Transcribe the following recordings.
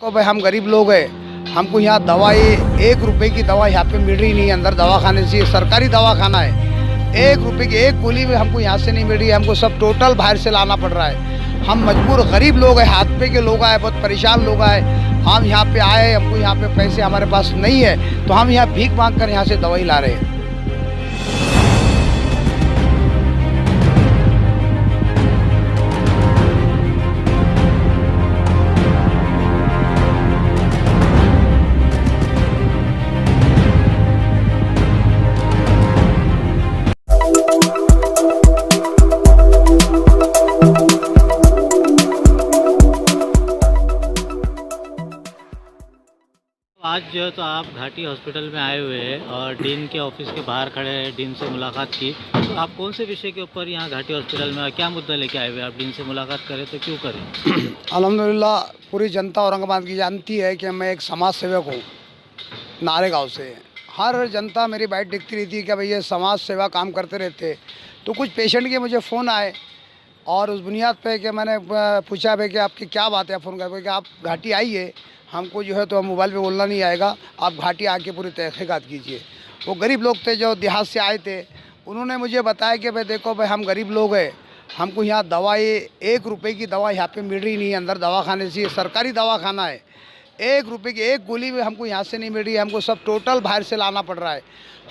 को भाई हम गरीब लोग हैं, हमको यहाँ दवाई 1 रुपए की दवा यहाँ पे मिल रही नहीं है। अंदर दवाखाने से, सरकारी दवाखाना है, 1 रुपए की एक गोली भी हमको यहाँ से नहीं मिल रही है। हमको सब टोटल बाहर से लाना पड़ रहा है। हम मजबूर गरीब लोग हैं, हाथ पे के लोग आए, बहुत परेशान लोग आए। हम यहाँ पे आए, हमको यहाँ पे पैसे हमारे पास नहीं है, तो हम यहाँ भीख मांग कर यहाँ से दवाई ला रहे हैं। आज जो है तो आप घाटी हॉस्पिटल में आए हुए हैं और डीन के ऑफिस के बाहर खड़े हैं, डीन से मुलाकात की। तो आप कौन से विषय के ऊपर यहाँ घाटी हॉस्पिटल में क्या मुद्दा लेके आए हुए? आप डीन से मुलाकात करें तो क्यों करें? अल्हम्दुलिल्लाह पूरी जनता औरंगाबाद की जानती है कि मैं एक समाज सेवक हूँ नारेगांव से। हर जनता मेरी बाइट देखती रहती है कि भाई ये समाज सेवा काम करते रहते। तो कुछ पेशेंट के मुझे फ़ोन आए और उस बुनियाद पे कि मैंने पूछा भाई कि आपकी क्या बात है, फ़ोन कर कि आप घाटी आइए, हमको जो है तो मोबाइल पे बोलना नहीं आएगा, आप घाटी आके पूरी तहकीकात कीजिए। वो गरीब लोग थे जो देहात से आए थे, उन्होंने मुझे बताया कि भाई देखो भाई हम गरीब लोग हैं, हमको यहाँ दवाई 1 रुपए की दवा यहाँ पे मिल रही नहीं है। अंदर दवाखाने से, सरकारी दवाखाना है, 1 रुपए की एक गोली भी हमको यहाँ से नहीं मिल रही है। हमको सब टोटल बाहर से लाना पड़ रहा है।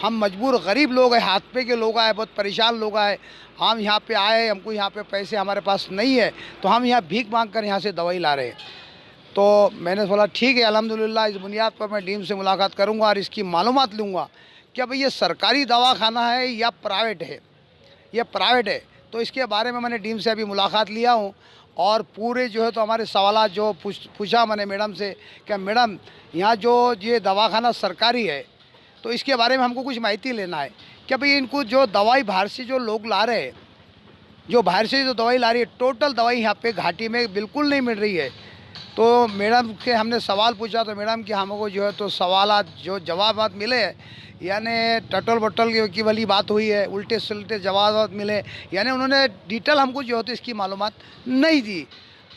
हम मजबूर गरीब लोग हैं, हाथ पे के लोग आए, बहुत परेशान लोग आए। हम यहाँ पे आए, हमको यहाँ पे पैसे हमारे पास नहीं है, तो हम यहाँ भीख मांग कर यहाँ से दवाई ला रहे हैं। तो मैंने बोला ठीक है, अल्हम्दुलिल्लाह इस बुनियाद पर मैं डीन से मुलाकात करूँगा और इसकी मालूमात लूँगा कि भाई ये सरकारी दवाखाना है या प्राइवेट है। ये प्राइवेट है, तो इसके बारे में मैंने डीन से अभी मुलाकात लिया हूँ और पूरे जो है तो हमारे सवाल जो पूछा मैंने मैडम से कि मैडम यहाँ जो ये दवाखाना सरकारी है, तो इसके बारे में हमको कुछ माहिती लेना है कि भाई इनको जो दवाई बाहर से जो लोग ला रहे हैं, जो बाहर से जो दवाई ला रही है, टोटल दवाई यहाँ पे घाटी में बिल्कुल नहीं मिल रही है। तो मैडम के हमने सवाल पूछा तो मैडम कि हमको जो है तो सवाल जो जवाब मिले, यानी टटल बटल की वाली बात हुई है, उल्टे सुलटे जवाब मिले, यानी उन्होंने डिटेल हमको जो है तो इसकी मालूमात नहीं दी।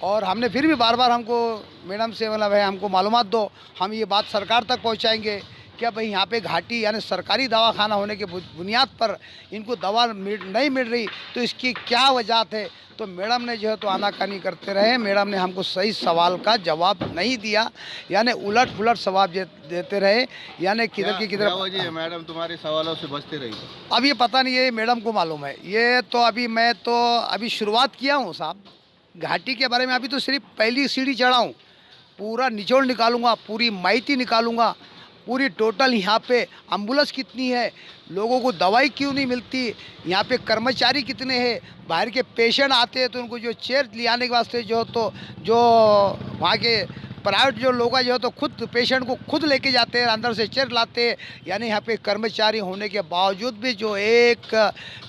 और हमने फिर भी बार बार हमको मैडम से बोला भाई हमको मालूमात दो, हम ये बात सरकार तक पहुंचाएंगे क्या भाई यहाँ पे घाटी यानी सरकारी दवाखाना होने के बुनियाद पर इनको दवा नहीं मिल रही, तो इसकी क्या वजह है। तो मैडम ने जो है तो आनाकानी करते रहे। मैडम ने हमको सही सवाल का जवाब नहीं दिया, यानी उलट पुलट सवाल देते रहे, यानी किधर की किधर। वजह है मैडम तुम्हारे सवालों से बचते रही? अब ये पता नहीं है, मैडम को मालूम है। ये तो मैं तो अभी शुरुआत किया हूँ साहब घाटी के बारे में, अभी तो सिर्फ पहली सीढ़ी चढ़ा हूँ। पूरा निचोड़ निकालूंगा, पूरी माहिती निकालूंगा, पूरी टोटल यहाँ पे एम्बुलेंस कितनी है, लोगों को दवाई क्यों नहीं मिलती, यहाँ पे कर्मचारी कितने हैं, बाहर के पेशेंट आते हैं तो उनको जो चेयर ले आने के वास्ते जो वहाँ के प्राइवेट जो लोग हैं जो तो खुद पेशेंट को खुद लेके जाते हैं, अंदर से चेयर लाते हैं। यानी यहाँ पे कर्मचारी होने के बावजूद भी जो एक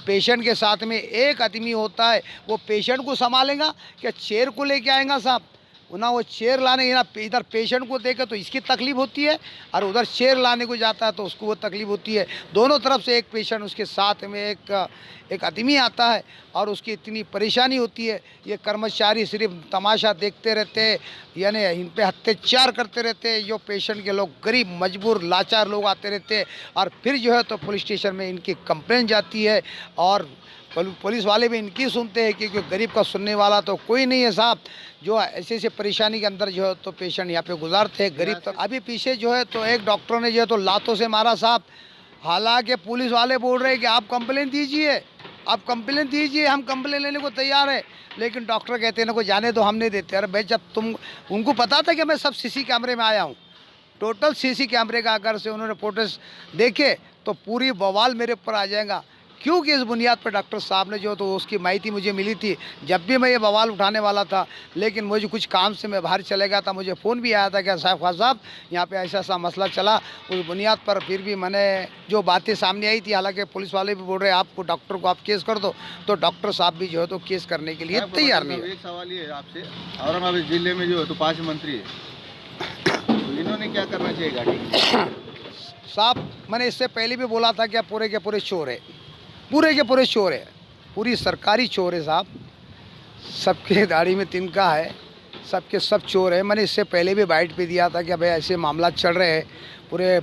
पेशेंट के साथ में एक आदमी होता है, वो पेशेंट को संभालेगा क्या चेयर को लेके आएगा साहब? ना वो चेयर लाने, ना इधर पेशेंट को देखे तो इसकी तकलीफ़ होती है और उधर चेयर लाने को जाता है तो उसको वो तकलीफ़ होती है। दोनों तरफ से एक पेशेंट, उसके साथ में एक आदमी आता है और उसकी इतनी परेशानी होती है। ये कर्मचारी सिर्फ तमाशा देखते रहते हैं, यानी इन पे अत्याचार करते रहते हैं। जो पेशेंट के लोग गरीब मजबूर लाचार लोग आते रहते हैं और फिर जो है तो पुलिस स्टेशन में इनकी कंप्लेंट जाती है और पुलिस वाले भी इनकी सुनते हैं, क्योंकि गरीब का सुनने वाला तो कोई नहीं है साहब। जो ऐसे ऐसे परेशानी के अंदर जो है तो पेशेंट यहाँ पे गुजारते हैं गरीब तक। अभी पीछे जो है तो एक डॉक्टर ने जो है तो लातों से मारा साहब। हालांकि पुलिस वाले बोल रहे हैं कि आप कंप्लेन दीजिए, आप कंप्लेन दीजिए, हम कंप्लेन लेने को तैयार है, लेकिन डॉक्टर कहते हैं ना को जाने दो, हम नहीं देते। अरे भाई, जब उनको पता था कि मैं सब सीसी कैमरे में आया हूँ, टोटल सीसी कैमरे का अगर से उन्होंने फोटोज देखे तो पूरी बवाल मेरे ऊपर आ जाएगा। क्योंकि इस बुनियाद पर डॉक्टर साहब ने जो तो उसकी माहिती मुझे मिली थी जब भी मैं ये बवाल उठाने वाला था, लेकिन मुझे कुछ काम से मैं बाहर चले गया था। मुझे फ़ोन भी आया था कि साहब यहाँ पे ऐसा ऐसा मसला चला। उस बुनियाद पर फिर भी मैंने जो बातें सामने आई थी, हालांकि पुलिस वाले भी बोल रहे हैं आपको डॉक्टर को आप केस कर दो, तो डॉक्टर साहब भी जो है तो केस करने के लिए तैयार नहीं है। एक सवाल ये है आपसे, औरंगाबाद जिले में जो है तो 5 मंत्री है, तो इन्होंने क्या करना चाहिए घाटी साहब? मैंने इससे पहले भी बोला था कि पूरे के पूरे चोर है, पूरे के पूरे चोर है, पूरी सरकारी चोर है साहब। सबके दाढ़ी में तिनका है, सबके सब चोर है। मैंने इससे पहले भी बाइट पे दिया था कि भाई ऐसे मामला चल रहे हैं, पूरे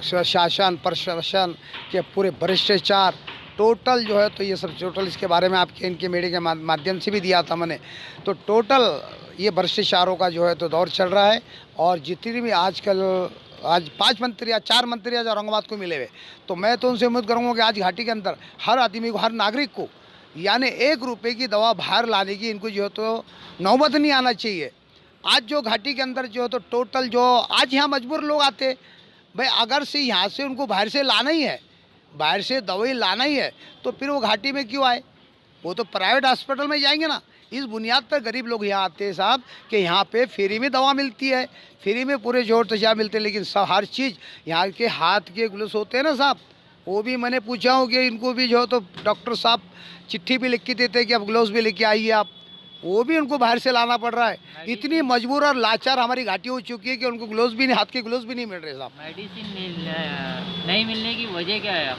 शासन प्रशासन के पूरे भ्रष्टाचार टोटल जो है, तो ये सब टोटल इसके बारे में आपके इनके मीडिया के माध्यम से भी दिया था मैंने। तो टोटल ये भ्रष्टाचारों का जो है तो दौर चल रहा है। और जितनी भी आजकल आज 5 मंत्री या 4 मंत्री आज औरंगाबाद को मिले हुए, तो मैं तो उनसे उम्मीद करूँगा कि आज घाटी के अंदर हर आदमी को, हर नागरिक को, यानी 1 रुपये की दवा बाहर लाने की इनको जो है तो नौबत नहीं आना चाहिए। आज जो घाटी के अंदर जो है तो टोटल जो आज यहाँ मजबूर लोग आते भाई, अगर से यहाँ से उनको बाहर से लाना ही है, बाहर से दवाई लाना ही है, तो फिर वो घाटी में क्यों आए? वो तो प्राइवेट हॉस्पिटल में जाएंगे ना। इस बुनियाद पर गरीब लोग यहाँ आते हैं साहब कि यहाँ पे फ्री में दवा मिलती है, फ्री में पूरे जोर तजाब मिलते हैं। लेकिन सब हर चीज़ यहाँ के हाथ के ग्लव्स होते हैं ना साहब, वो भी मैंने पूछा हूँ कि इनको भी जो तो डॉक्टर साहब चिट्ठी भी लिख के देते हैं कि अब ग्लव्स भी लेके आइए आप, वो भी उनको बाहर से लाना पड़ रहा है। इतनी मजबूर और लाचार हमारी घाटी हो चुकी है कि उनको ग्लव्स भी नहीं, हाथ के ग्लव्स भी नहीं मिल रहे साहब। मेडिसिन नहीं मिलने की वजह क्या है?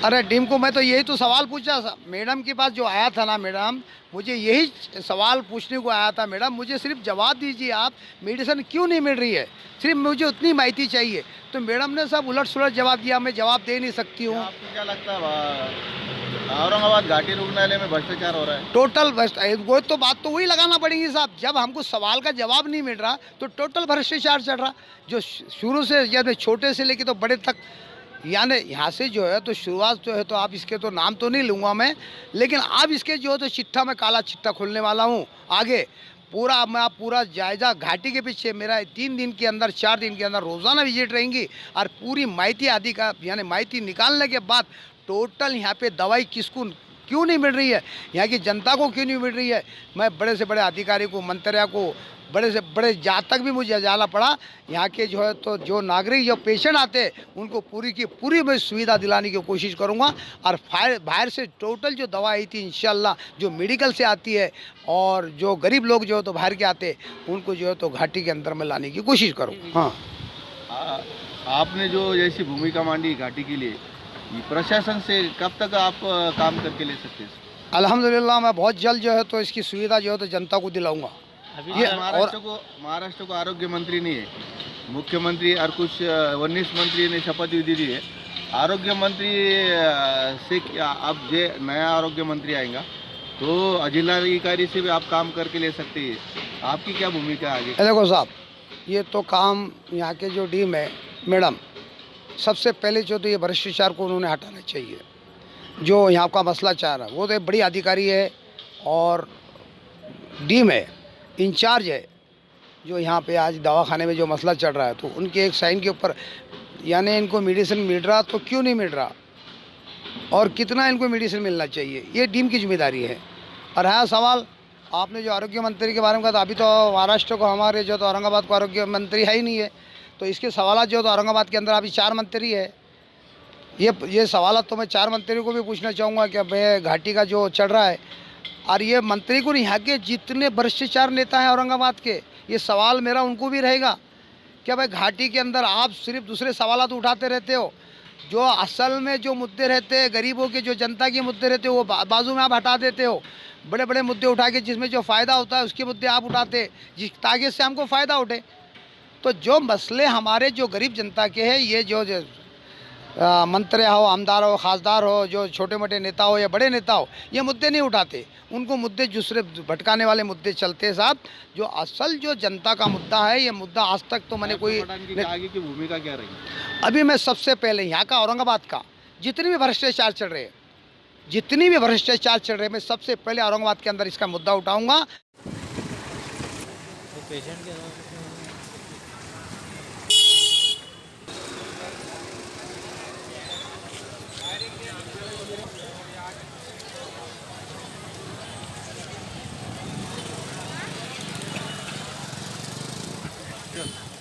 अरे टीम को मैं तो यही तो सवाल पूछा मैडम के पास जो आया था ना, मैडम मुझे यही सवाल पूछने को आया था। मैडम मुझे सिर्फ जवाब दीजिए, आप मेडिसिन क्यों नहीं मिल रही है, सिर्फ मुझे उतनी माहिती चाहिए। तो मैडम ने सब उलट सुलट जवाब दिया, मैं जवाब दे नहीं सकती हूँ। आपको क्या लगता है औरंगाबाद घाटी रुग्णालय में भ्रष्टाचार हो रहा है? टोटल वो तो बात तो वही लगाना पड़ेगी साहब, जब हमको सवाल का जवाब नहीं मिल रहा तो टोटल भ्रष्टाचार चल रहा। जो शुरू से यानी छोटे से लेके तो बड़े तक, यानी यहाँ से जो है तो शुरुआत जो है तो आप इसके तो नाम तो नहीं लूँगा मैं, लेकिन आप इसके जो है तो चिट्ठा में काला चिट्ठा खोलने वाला हूँ आगे पूरा। मैं आप पूरा जायजा घाटी के पीछे मेरा 3 दिन के अंदर 4 दिन के अंदर रोज़ाना विजिट रहेंगी और पूरी माहिती आदि का यानी माहिती निकालने के बाद टोटल यहाँ पे दवाई किसको क्यों नहीं मिल रही है, यहाँ की जनता को क्यों नहीं मिल रही है, मैं बड़े से बड़े अधिकारी को, मंत्रियों को, बड़े से बड़े जहाँ तक भी मुझे जाना पड़ा, यहाँ के जो है तो जो नागरिक जो पेशेंट आते हैं उनको पूरी की पूरी मैं सुविधा दिलाने की कोशिश करूँगा। और बाहर से टोटल जो दवा आई थी इंशाल्लाह जो मेडिकल से आती है और जो गरीब लोग जो है तो बाहर के आते हैं उनको जो है तो घाटी के अंदर में लाने की कोशिश करूँ। हाँ, आपने जो जैसी भूमिका मांडी घाटी के लिए, प्रशासन से कब तक आप काम करके ले सकते हैं? अल्हम्दुलिल्लाह मैं बहुत जल्द जो है तो इसकी सुविधा जो है तो जनता को दिलाऊंगा। ये महाराष्ट्र को आरोग्य मंत्री नहीं है, मुख्यमंत्री और कुछ 19 मंत्री ने शपथ विधि दी है। आरोग्य मंत्री से अब जो नया आरोग्य मंत्री आएगा तो जिलाधिकारी से भी आप काम करके ले सकते हैं। आपकी क्या भूमिका है आगे? देखो साहब, ये तो काम यहाँ के जो डीम है मैडम, सबसे पहले जो तो ये भ्रष्टाचार को उन्होंने हटाना चाहिए। जो यहाँ का मसला चाह रहा है वो तो एक बड़ी अधिकारी है और डीम है, इंचार्ज है, जो यहाँ पे आज दवाखाने में जो मसला चल रहा है तो उनके एक साइन के ऊपर यानी इनको मेडिसिन मिल रहा तो क्यों नहीं मिल रहा और कितना इनको मेडिसिन मिलना चाहिए, ये डीम की जिम्मेदारी है। और हाँ सवाल आपने जो आरोग्य मंत्री के बारे में कहा था, अभी तो महाराष्ट्र को हमारे जो तो औरंगाबाद को आरोग्य मंत्री है ही नहीं है, तो इसके सवाल जो तो औरंगाबाद के अंदर अभी 4 मंत्री है। ये सवाल तो मैं 4 मंत्री को भी पूछना चाहूँगा कि भाई घाटी का जो चल रहा है और ये मंत्री को यहाँ के जितने भ्रष्टाचार नेता हैं औरंगाबाद के, ये सवाल मेरा उनको भी रहेगा क्या भाई घाटी के अंदर आप सिर्फ दूसरे सवाल तो उठाते रहते हो, जो असल में जो मुद्दे रहते हैं गरीबों के, जो जनता के मुद्दे रहते हैं वो बाजू में आप हटा देते हो। बड़े बड़े मुद्दे उठा के जिसमें जो फ़ायदा होता है उसके मुद्दे आप उठाते जिस ताकि से हमको फ़ायदा उठे। तो जो मसले हमारे जो गरीब जनता के हैं, ये जो मंत्री हो, आमदार हो, खासदार हो, जो छोटे मोटे नेता हो या बड़े नेता हो, ये मुद्दे नहीं उठाते। उनको मुद्दे दूसरे भटकाने वाले मुद्दे चलते हैं साहब। जो असल जो जनता का मुद्दा है, ये मुद्दा आज तक तो मैंने कोई आगे की भूमिका क्या रही? अभी मैं सबसे पहले यहाँ का औरंगाबाद का जितनी भी भ्रष्टाचार चल रहे हैं, जितनी भी भ्रष्टाचार चल रहे हैं, मैं सबसे पहले औरंगाबाद के अंदर इसका मुद्दा उठाऊंगा। पेशेंट के चल